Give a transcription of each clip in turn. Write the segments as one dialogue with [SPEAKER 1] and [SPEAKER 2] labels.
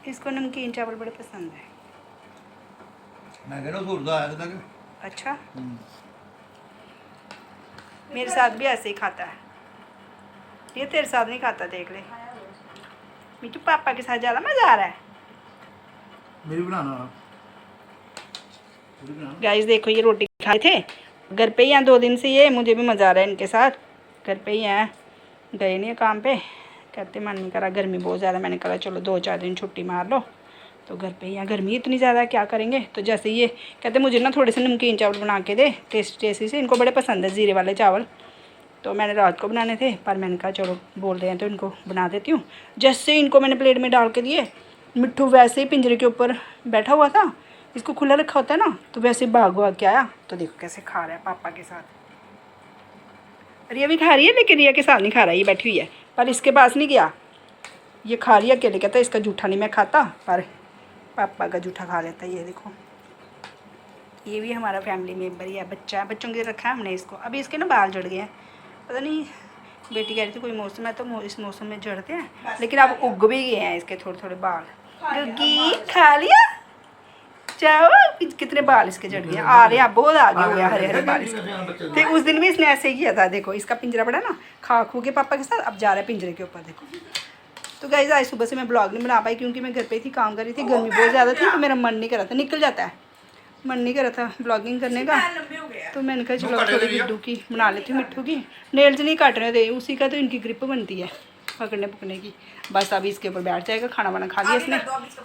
[SPEAKER 1] इसको नमकीन चावल बड़े पसंद है।
[SPEAKER 2] मैं कह रहा हूँ आया था।
[SPEAKER 1] अच्छा, मेरे साथ भी ऐसे ही खाता है। ये तेरे साथ नहीं खाता, देख ले मिट्टू, पापा के साथ ज़्यादा मज़ा आ रहा है।
[SPEAKER 2] मेरी बनाना
[SPEAKER 1] गाइस देखो, ये रोटी खाए थे, घर पे ही हैं 2 दिन से ये, मुझे भी मज़ा आ रहा है इनके साथ। घर पे ही हैं, गए नहीं काम पे, कहते मन नहीं करा, गर्मी बहुत ज़्यादा। मैंने कहा चलो 2-4 दिन छुट्टी मार लो, तो घर पे ही हैं। गर्मी इतनी ज़्यादा है, क्या करेंगे। तो जैसे ये कहते मुझे ना थोड़े से नमकीन चावल बना के दे, टेस्टी से। इनको बड़े पसंद है ज़ीरे वाले चावल, तो मैंने रात को बनाने थे, पर मैंने कहा चलो बोल रहे हैं तो इनको बना देती हूँ। जैसे इनको मैंने प्लेट में डाल के दिए, मिट्टू वैसे ही पिंजरे के ऊपर बैठा हुआ था, इसको खुला रखा होता है ना, तो वैसे भाग भाग के आया। तो देखो कैसे खा रहा है पापा के साथ। रिया भी खा रही है, लेकिन रिया के साथ नहीं खा रहा, ये बैठी हुई है, पर इसके पास नहीं गया। ये खा रही है अकेले, कहता है इसका जूठा नहीं मैं खाता, पर पापा का जूठा खा लेता है। ये देखो, ये भी हमारा फैमिली मेम्बर ही है, बच्चा, बच्चों के रखा है हमने इसको। अभी इसके ना बाल झड़ गए हैं, पता नहीं, बेटी कह रही थी कोई मौसम है तो इस मौसम में झड़ते हैं, लेकिन अब उग भी गए हैं इसके थोड़े थोड़े बाल। गुग्गी खा लिया, चाहो कितने बाल इसके झड़ गए, आ रहे हैं बहुत आगे हुए हरे हरे बाल इसके। तो उस दिन भी इसने ऐसे ही किया था, देखो इसका पिंजरा पड़ा ना, खा खू के पापा के साथ, अब जा रहा है पिंजरे के ऊपर, देखो। तो गाइस आज सुबह से मैं ब्लॉग नहीं बना पाई, क्योंकि मैं घर पे थी, काम कर रही थी, गर्मी बहुत ज़्यादा थी, तो मेरा मन नहीं कर रहा था, निकल जाता है, मन नहीं कर रहा था ब्लॉगिंग करने का। तो मैंने कहा चलो थोड़ी गुड्डू की बना लेती हूँ, मिट्टू की। नेल्स नहीं काटने थे, उसी का तो इनकी ग्रिप बनती है पकड़ने पकड़ने की। बस अभी इसके ऊपर बैठ जाएगा, खाना वाना खा लिया इसने,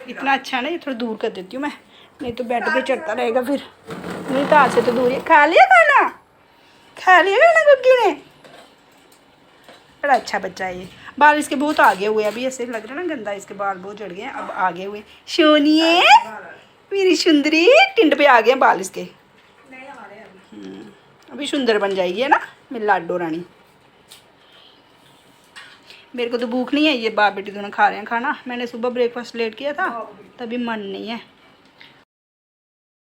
[SPEAKER 1] इतना अच्छा ना, ये थोड़ा दूर कर देती हूँ मैं, नहीं तो बेड पे चढ़ता रहेगा फिर। नहीं तो आज से तो दूर ही। खा लिया खाना, खा लिया खाना गुग्गी ने, बड़ा अच्छा बच्चा है ये। बाल इसके बहुत आगे हुए, अभी ऐसे लग रहा है ना गंदा, इसके बाल बहुत झड़ गए हैं, अब आगे हुए। सोनिए मेरी सुंदरी, टिंड पे आ गए बाल इसके, अभी सुंदर बन जाएगी, है ना मेरी लाडो रानी। मेरे को तो भूख नहीं है, ये बाप बेटी दोनों खा रहे हैं खाना। मैंने सुबह ब्रेकफास्ट लेट किया था, तभी मन नहीं है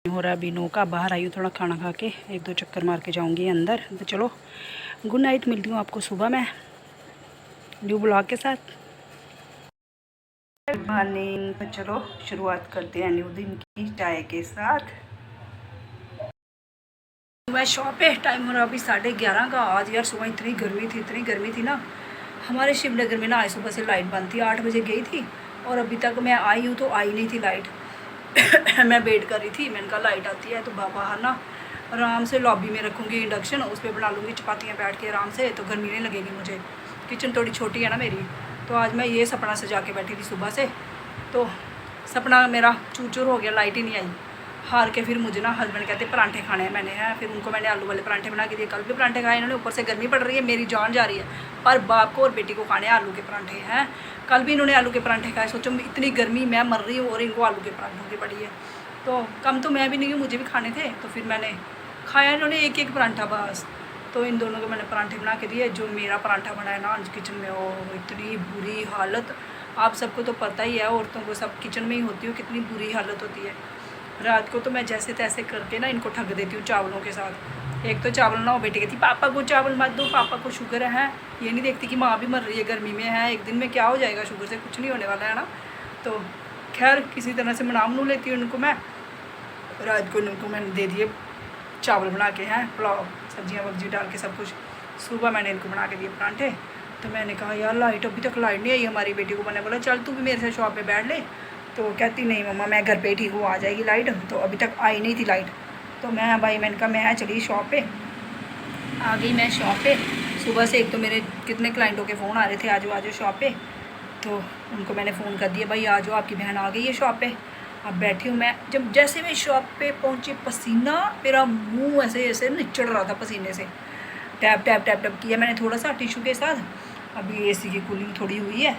[SPEAKER 1] हो रहा। अभी 9 का, बाहर आई हूँ थोड़ा खाना खा के, 1-2 चक्कर मार के जाऊँगी अंदर। तो चलो गुड नाइट, मिलती हूँ आपको सुबह में न्यू ब्लॉग के साथ। Good morning. तो चलो शुरुआत करते हैं न्यू दिन की चाय के साथ। मैं शॉप पे, टाइम हो रहा अभी 11:30 का। आज यार सुबह इतनी गर्मी थी ना, हमारे शिवनगर में ना आज सुबह से लाइट बंद थी। 8 बजे गई थी और अभी तक मैं आई हूँ तो आई नहीं थी लाइट। मैं वेट कर रही थी, मैंने कहा लाइट आती है तो बाहर ना आराम से लॉबी में रखूँगी इंडक्शन, उस पर बना लूँगी चपातियाँ बैठ के आराम से, तो गर्मी नहीं लगेगी मुझे। किचन थोड़ी छोटी है ना मेरी, तो आज मैं ये सपना सजा के बैठी थी सुबह से, तो सपना मेरा चूर हो गया, लाइट ही नहीं आई। हार के फिर मुझे ना हस्बैंड कहते परांठे खाने हैं, मैंने हैं, फिर उनको मैंने आलू वाले परांठे बना के दिए। कल भी परांठे खाए इन्होंने, ऊपर से गर्मी पड़ रही है, मेरी जान जा रही है, पर बाप को और बेटी को खाने आलू के परांठे हैं। कल भी इन्होंने आलू के परांठे खाए। सोचो इतनी गर्मी, मैं मर रही हूँ और इनको आलू के परांठों की पड़ी है। तो कम तो मैं भी नहीं हूँ, मुझे भी खाने थे, तो फिर मैंने खाया। इन्होंने एक परांठा बस, तो इन दोनों को मैंने परांठे बना के दिए। जो मेरा परांठा बना है ना आज किचन में, वो इतनी बुरी हालत, आप सबको तो पता ही है, औरतों को सब किचन में ही होती हो, कितनी बुरी हालत होती है। रात को तो मैं जैसे तैसे करके ना इनको ठग देती हूँ चावलों के साथ। एक तो चावल ना, वो बेटी कहती पापा को चावल मत दो, पापा को शुगर है। ये नहीं देखती कि माँ भी मर रही है, गर्मी में है, एक दिन में क्या हो जाएगा, शुगर से कुछ नहीं होने वाला है ना। तो खैर किसी तरह से मना लेती हूँ उनको मैं। रात को उनको मैंने दे दिए चावल बना के, हैं पुलाव सब्जियाँ वब्जी डाल के सब कुछ। सुबह मैंने इनको बना के दिए परांठे। तो मैंने कहा यार लाइट अभी तक लाइट नहीं आई हमारी। बेटी को मैंने बोला चल तू भी मेरे साथ शॉप पे बैठ ले, तो कहती नहीं मम्मा मैं घर पे ठीक हूँ, आ जाएगी लाइट। तो अभी तक आई नहीं थी लाइट, तो मैं भाई मैंने कहा मैं चली शॉप पे। आ गई मैं शॉप पे। सुबह से एक तो मेरे कितने क्लाइंटों के फ़ोन आ रहे थे, आज जाओ शॉप पे, तो उनको मैंने फ़ोन कर दिया भाई आ जाओ, आपकी बहन आ गई है शॉप पे। अब बैठी हूँ मैं। जब जैसे मैं शॉप पे पहुँची, पसीना मेरा मुँह ऐसे ऐसे निचड़ रहा था पसीने से। टैप टैप टैप टैप किया मैंने थोड़ा सा टिशू के साथ। अभी AC की कूलिंग थोड़ी हुई है,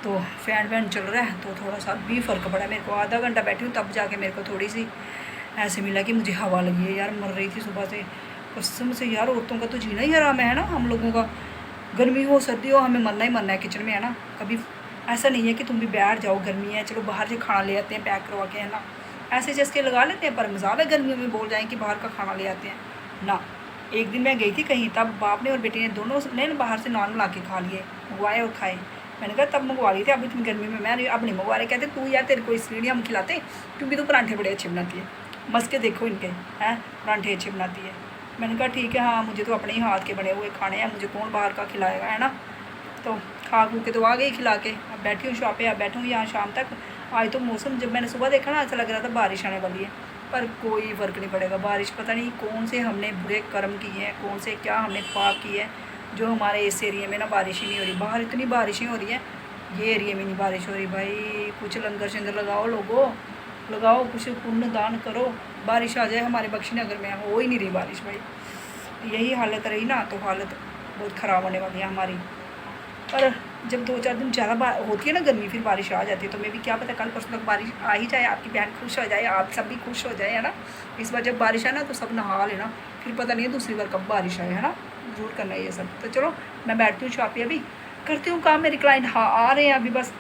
[SPEAKER 1] तो फ़ैन वैन चल रहा है, तो थोड़ा सा भी फ़र्क पड़ा मेरे को। आधा घंटा बैठी हूँ तब जाके मेरे को थोड़ी सी ऐसे मिला कि मुझे हवा लगी है। यार मर रही थी सुबह से कसम से। यार औरतों का तो जीना ही हराम है ना, हम लोगों का। गर्मी हो सर्दी हो, हमें मरना ही मरना है किचन में, है ना। कभी ऐसा नहीं है कि तुम भी बैठ जाओ, गर्मी है चलो बाहर से खाना ले आते हैं पैक करवा के, है ना। ऐसे चस्के लगा लेते हैं, पर मजाल है गर्मियों में बोल जाएँ कि बाहर का खाना ले आते हैं ना। एक दिन मैं गई थी कहीं, तब बाप ने और बेटी ने दोनों ने बाहर से नॉन बना के खा लिए, मंगवाए और खाए। मैंने कहा तब मंगवा ली थी, अब इतनी गर्मी में मैं अब नहीं मंगवा रहे। कहते तू यार तेरे को इसलिए नहीं हम खिलाते क्योंकि तू परांठे बड़े अच्छे बनाती है, मस्के देखो इनके हैं, परांठे अच्छे बनाती है। मैंने कहा ठीक है हाँ, मुझे तो अपने ही हाथ के बने हुए खाने हैं, मुझे कौन बाहर का खिलाएगा, है ना। तो खा खू के तो आ गई खिला के, अब बैठी हूँ शॉप पे, अब बैठूँ यहाँ शाम तक। आज तो मौसम जब मैंने सुबह देखा ना ऐसा लग रहा था बारिश आने वाली है, पर कोई फ़र्क नहीं पड़ेगा। बारिश पता नहीं कौन से हमने बुरे कर्म किए हैं, कौन से क्या हमने पाप किए हैं जो हमारे इस एरिया में ना बारिश ही नहीं हो रही। बाहर इतनी बारिशें हो रही हैं, ये एरिया में नहीं बारिश हो रही। भाई कुछ लंगर शंगर लगाओ, लोगों लगाओ, कुछ पुण्य दान करो, बारिश आ जाए हमारे बख्शीनगर में। हो ही नहीं रही बारिश भाई, यही हालत रही ना तो हालत बहुत ख़राब होने वाली है हमारी। पर जब 2-4 दिन ज़्यादा होती है ना गर्मी, फिर बारिश आ जाती है। तो मैं भी क्या पता कल परसों तक बारिश आ ही जाए, आपकी बहन खुश हो जाए, आप सब भी खुश हो जाए, है ना। इस बार जब बारिश आए ना तो सब नहा लेना, फिर पता नहीं है दूसरी बार कब बारिश आए, है ना। ज़रूर करना है ये सब। तो चलो मैं बैठती हूँ शॉप पे, अभी करती हूँ काम। मेरे क्लाइंट हाँ आ रहे हैं, अभी बस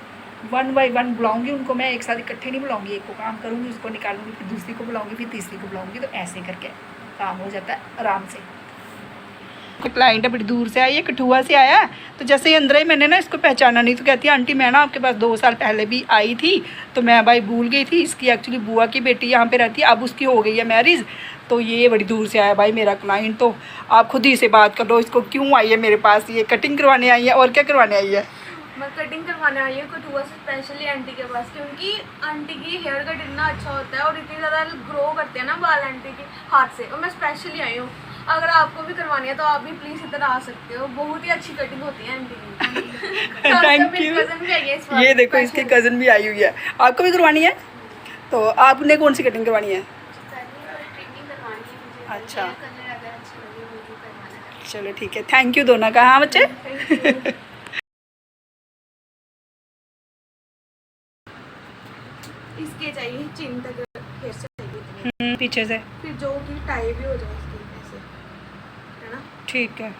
[SPEAKER 1] 1 बाय 1 बुलाऊँगी उनको मैं, एक साथ इकट्ठे नहीं बुलाऊँगी। एक को काम करूँगी, उसको निकालूँगी, फिर दूसरी को बुलाऊँगी, फिर तीसरी को बुलाऊँगी। तो ऐसे करके काम हो जाता है आराम से। क्लाइंट बड़ी दूर से आई है, कठुआ से आया है। तो जैसे ही अंदर ही मैंने ना इसको पहचाना नहीं, तो कहती है आंटी मैं ना आपके पास 2 साल पहले भी आई थी, तो मैं भाई भूल गई थी। इसकी एक्चुअली बुआ की बेटी यहाँ पे रहती है, अब उसकी हो गई है मैरिज। तो ये बड़ी दूर से आया भाई मेरा क्लाइंट। तो आप खुद ही से बात कर लो, इसको क्यों आई है मेरे पास, ये कटिंग करवाने आई है और क्या करवाने आई है?
[SPEAKER 3] मैं कटिंग करवाने आई हूँ कठुआ से स्पेशली आंटी के पास, क्योंकि आंटी की हेयर कट इतना अच्छा होता है और इतनी ज़्यादा ग्रो करते हैं ना बाल आंटी के हाथ से, और मैं स्पेशली आई हूँ। अगर आपको भी करवानी है तो आप भी प्लीज़ इधर आ सकते हो, बहुत ही अच्छी कटिंग होती है आंटी की।
[SPEAKER 1] Thank you.
[SPEAKER 3] कज़न भी आई है इस बार,
[SPEAKER 1] ये देखो इसकी कज़न भी आई हुई है। आपको भी करवानी है? तो आपने कौन सी कटिंग करवानी है? अच्छा चलो ठीक है, थैंक यू दोनों का। हाँ बच्चे
[SPEAKER 3] इसके चाहिए चिन तक हेयर से चाहिए,
[SPEAKER 1] पीछे से,
[SPEAKER 3] फिर जो कि टाई भी हो जाए इसकी ऐसे, है ना।
[SPEAKER 1] ठीक है।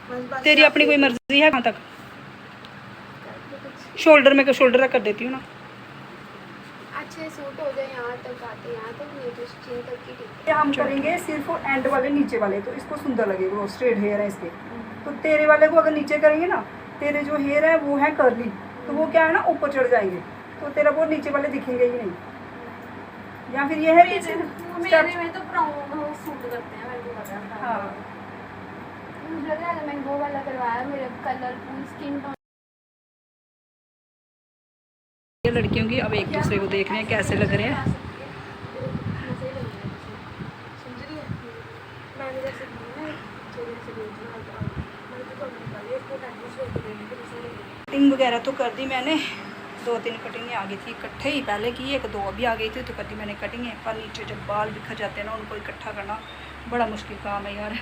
[SPEAKER 3] बस
[SPEAKER 1] तेरी अपनी कोई मर्जी है? कहाँ तक? शोल्डर में शोल्डर कर देती हूँ ना।
[SPEAKER 3] अच्छे सूट हो जाए यहाँ तक आते, यहाँ तक नहीं तो चिन तक की ठीक है।
[SPEAKER 1] हम करेंगे सिर्फ एंड वाले नीचे वाले, तो इसको सुंदर लगेगा, वो स्ट्रेट हेयर है इसके। तो तेरे वाले को अगर नीचे करेंगे ना, तेरे जो हेयर है वो है कर्ली, तो वो क्या है ना ऊपर चढ़ जाएंगे, तो तेरा वो नीचे वाले दिखेंगे ही नहीं। या फिर ये है पीछे
[SPEAKER 3] मेरे में तो ब्राउन सूट करते हैं, मेरे को पता है।
[SPEAKER 1] हाँ
[SPEAKER 3] मुझे लगा मैंने वो वाला करवाया, मेरे कलरफुल स्किन टोन।
[SPEAKER 1] ये लड़कियों की अब एक दूसरे को देख रहे हैं कैसे लग रहे हैं। कटिंग वगैरह तो कर दी मैंने, 2-3 कटिंगें आ गई थी इकट्ठे ही, पहले की 1-2 अभी आ गई थी, तो कर दी मैंने कटिंगें। पर नीचे जब बाल बिखर जाते हैं ना, उनको इकट्ठा करना बड़ा मुश्किल काम है यार।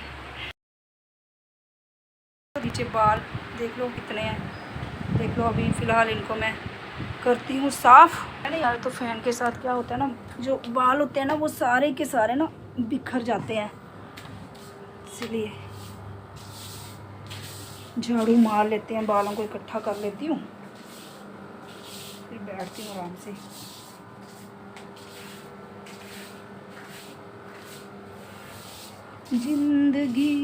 [SPEAKER 1] नीचे बाल देख लो कितने हैं, देख लो। अभी फ़िलहाल इनको मैं करती हूँ साफ़, है ना यार। तो फ़ैन के साथ क्या होता है ना, जो बाल होते हैं ना वो सारे के सारे ना बिखर जाते हैं, इसलिए झाड़ू मार लेते हैं, बालों को इकट्ठा कर लेती हूँ, फिर बैठती हूँ आराम से। जिंदगी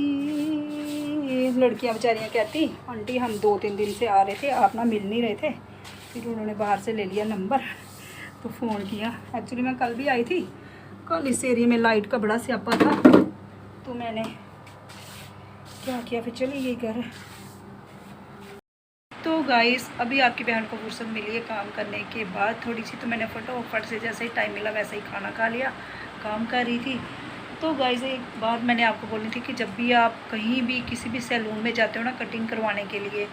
[SPEAKER 1] लड़कियां बेचारियाँ कहती आंटी हम 2-3 दिन से आ रहे थे, आप ना मिल नहीं रहे थे। फिर उन्होंने बाहर से ले लिया नंबर, तो फ़ोन किया। एक्चुअली मैं कल भी आई थी, कल इस एरिया में लाइट का बड़ा स्यापा था, तो मैंने क्या किया, फिर चली गई घर। तो गाइस अभी आपकी बहन को फुर्सत मिली है काम करने के बाद थोड़ी सी, तो मैंने फटाफट से जैसे ही टाइम मिला वैसे ही खाना खा लिया, काम कर रही थी। तो गाइस एक बात मैंने आपको बोलनी थी कि जब भी आप कहीं भी किसी भी सैलून में जाते हो ना कटिंग करवाने के लिए,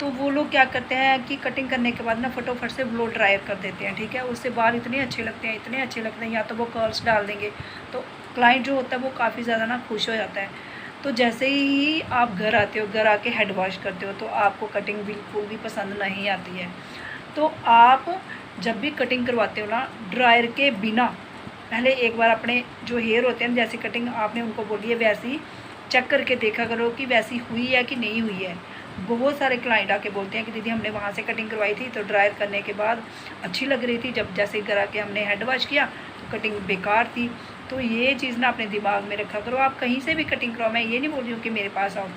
[SPEAKER 1] तो वो लोग क्या करते हैं कि कटिंग करने के बाद ना फटाफट से ब्लो ड्रायर कर देते हैं, ठीक है। उससे बाल इतने अच्छे लगते हैं, इतने अच्छे लगते हैं, या तो वो कर्ल्स डाल देंगे, तो क्लाइंट जो होता है वो काफ़ी ज़्यादा ना खुश हो जाता है। तो जैसे ही आप घर आते हो, घर आके हेड वॉश करते हो, तो आपको कटिंग बिल्कुल भी पसंद नहीं आती है। तो आप जब भी कटिंग करवाते हो ना, ड्रायर के बिना पहले एक बार अपने जो हेयर होते हैं, जैसी कटिंग आपने उनको बोली है वैसी चेक करके देखा करो कि वैसी हुई है कि नहीं हुई है। बहुत सारे क्लाइंट आके बोलते हैं कि दीदी हमने वहाँ से कटिंग करवाई थी, तो ड्रायर करने के बाद अच्छी लग रही थी, जब जैसे घर आके हमने हेड वॉश किया तो कटिंग बेकार थी। तो ये चीज़ ना अपने दिमाग में रखा करो, आप कहीं से भी कटिंग कराओ, मैं ये नहीं बोल रही हूँ कि मेरे पास आओ,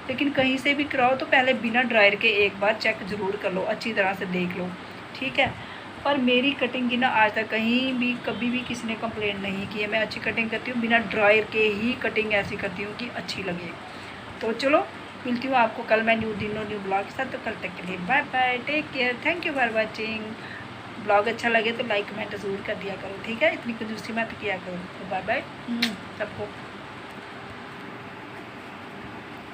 [SPEAKER 1] लेकिन कहीं से भी कराओ तो पहले बिना ड्रायर के एक बार चेक ज़रूर कर लो, अच्छी तरह से देख लो, ठीक है। पर मेरी कटिंग की ना आज तक कहीं भी कभी भी किसी ने कंप्लेंट नहीं की है। मैं अच्छी कटिंग करती हूँ, बिना ड्रायर के ही कटिंग ऐसी करती हूँ कि अच्छी लगे। तो चलो मिलती हूँ आपको कल मैं न्यू ब्लॉग के साथ। तो कल तक के लिए bye bye, take care, thank you for watching. Blog अच्छा लगे तो लाइक कमेंट ज़रूर कर दिया करो, ठीक है। इतनी कंजूसी मत किया करो। तो बाय बाय सबको।